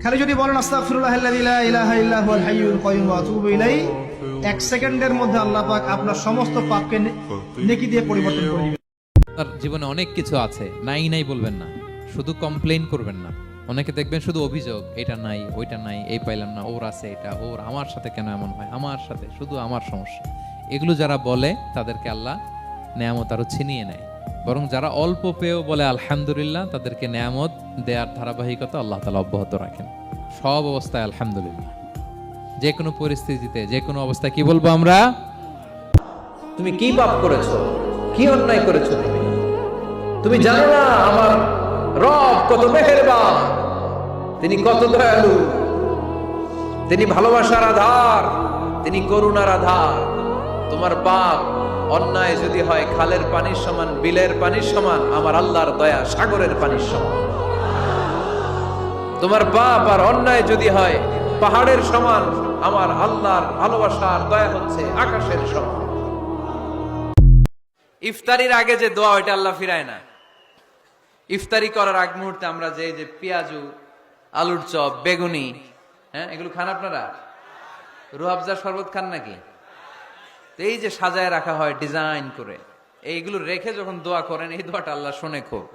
খালি যদি বলেন আস্তাগফিরুল্লাহাল্লাযী লা ইলাহা ইল্লা হুয়াল হাইয়ুল কাইয়্যুম ওয়া আতুবু ইলাইহি, 1 সেকেন্ডের মধ্যে আল্লাহ পাক আপনার সমস্ত পাপকে নেকি দিয়ে পরিবর্তন করে দিবেন। তার জীবনে অনেক কিছু আছে, নাই নাই বলবেন না, শুধু কমপ্লেইন করবেন না। অনেকে দেখবেন শুধু অভিযোগ, এটা নাই ওইটা নাই, এই পাইলাম না, ওর আছে এটা, ওর, আমার সাথে কেন এমন হয়, আমার সাথে শুধু আমার সমস্যা। এগুলো যারা বলে তাদেরকে আল্লাহ নেয়ামত আরো ছিনিয়ে নেয়। বরং যারা অল্প পেয়েও বলে আলহামদুলিল্লাহ, তাদেরকে নেয়ামত দেওয়ার ধারাবাহিকতা আল্লাহ তাআলা অব্যাহত রাখেন। সব অবস্থায় আলহামদুলিল্লাহ। যে কোনো পরিস্থিতিতে, যে কোনো অবস্থায় কি বলবো আমরা? তুমি কি পাপ করেছো, কি অন্যায় করেছো? তুমি জানো না আমার রব কত মেহেরবান, তিনি কত দয়ালু, তিনি ভালোবাসার আধার, তিনি করুণার আধার। তোমার পাপ অন্যায় যদি হয় খালের পানির সমান, বিলের পানির সমান, আমার আল্লাহর দয়া সাগরের পানির সমান। তোমার পাপ আর অন্যায় যদি হয় পাহাড়ের সমান, আমার আল্লাহর ভালোবাসার দয়া হচ্ছে আকাশের সমান। ইফতারির আগে যে দোয়া, ওইটা আল্লাহ ফিরায় না। ইফতারি করার আগ মুহূর্তে আমরা যে পেঁয়াজু, আলুর চপ, বেগুনি, হ্যাঁ, এগুলো খান আপনারা? রুহাবজার শরবত খান নাকি? তো এই যে সাজায় রাখা হয় ডিজাইন করে, এইগুলো রেখে যখন দোয়া করেন, এই দোয়াটা আল্লাহ শোনে খুব।